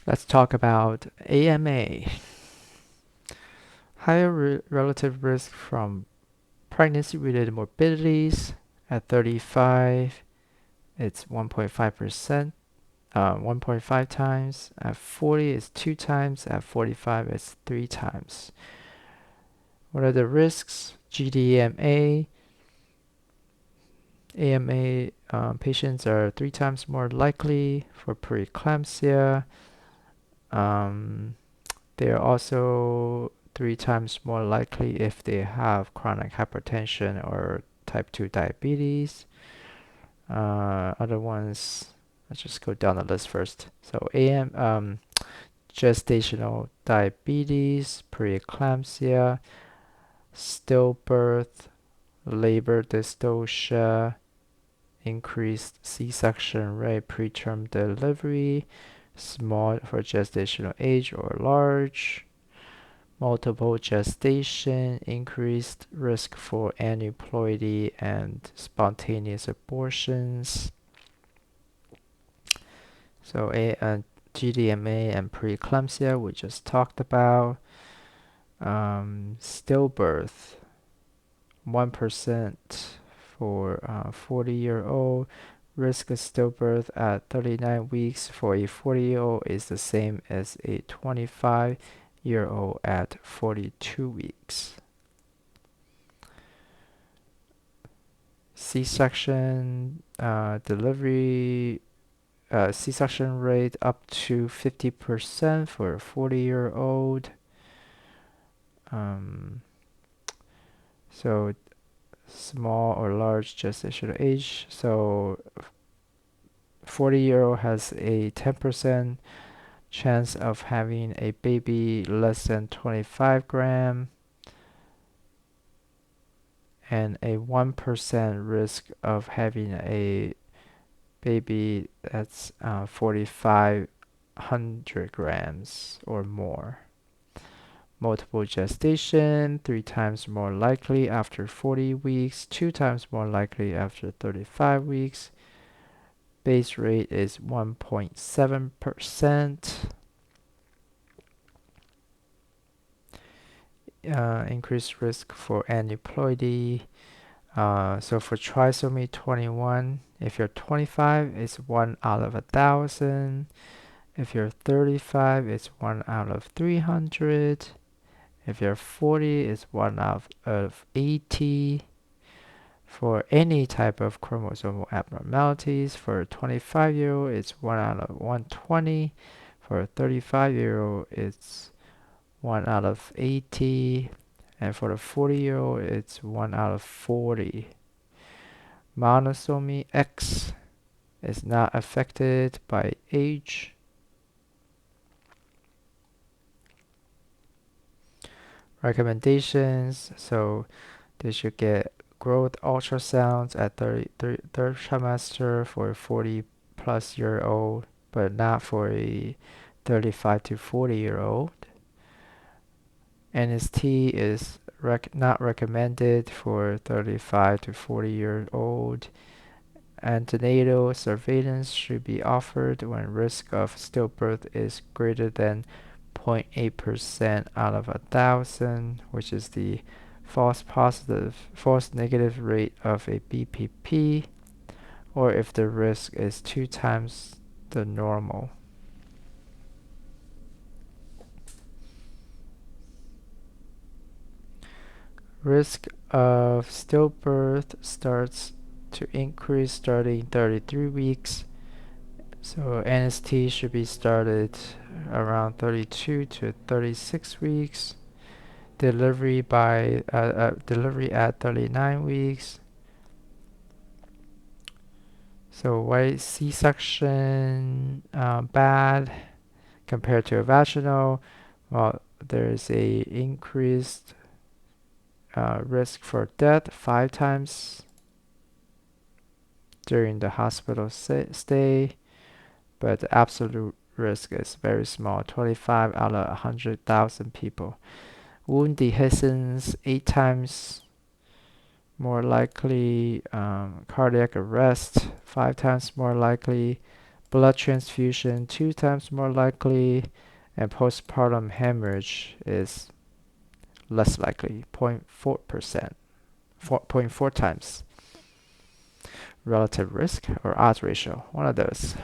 Let's talk about AMA. Higher relative risk from pregnancy-related morbidities. At 35, it's 1.5%, 1.5 times. At 40, it's 2 times. At 45, it's 3 times. What are the risks? GDMA. AMA patients are 3 times more likely for preeclampsia. They are also 3 times more likely if they have chronic hypertension or type 2 diabetes. Other ones, let's just go down the list first. So gestational diabetes, preeclampsia, stillbirth, labor dystocia, increased C-section rate, preterm delivery, small for gestational age or large, multiple gestation, increased risk for aneuploidy and spontaneous abortions. So GDMA and preeclampsia we just talked about. Stillbirth, 1% for 40-year-old. Risk of stillbirth at 39 weeks for a 40-year-old is the same as a 25-year-old at 42 weeks. C-section delivery, C-section rate up to 50% for a 40-year-old. So small or large gestational age. So 40-year-old has a 10% chance of having a baby less than 25 gram and a 1% risk of having a baby that's 4,500 grams or more. Multiple gestation, 3 times more likely after 40 weeks, 2 times more likely after 35 weeks. Base rate is 1.7%. Increased risk for aneuploidy. So for trisomy 21, if you're 25, it's 1 out of 1,000. If you're 35, it's 1 out of 300. If you're 40, it's 1 out of 80. For any type of chromosomal abnormalities, for a 25-year-old, it's 1 out of 120. For a 35-year-old, it's 1 out of 80. And for the 40-year-old, it's 1 out of 40. Monosomy X is not affected by age. Recommendations, so they should get growth ultrasounds at third trimester for a 40 plus year old, but not for a 35 to 40-year-old. NST is not recommended for 35 to 40-year-old. Antenatal surveillance should be offered when risk of stillbirth is greater than 0.8% out of 1,000, which is the false negative rate of a BPP, or if the risk is 2 times the normal. Risk of stillbirth starts to increase starting 33 weeks. So NST should be started around 32 to 36 weeks. Delivery at 39 weeks. So why C-section bad compared to a vaginal? Well, there is a increased risk for death 5 times during the hospital stay, but the absolute risk is very small, 25 out of 100,000 people. Wound dehiscence 8 times more likely. Cardiac arrest 5 times more likely. Blood transfusion 2 times more likely, and postpartum hemorrhage is less likely, 0.4%, 0.4 times. Relative risk or odds ratio, one of those.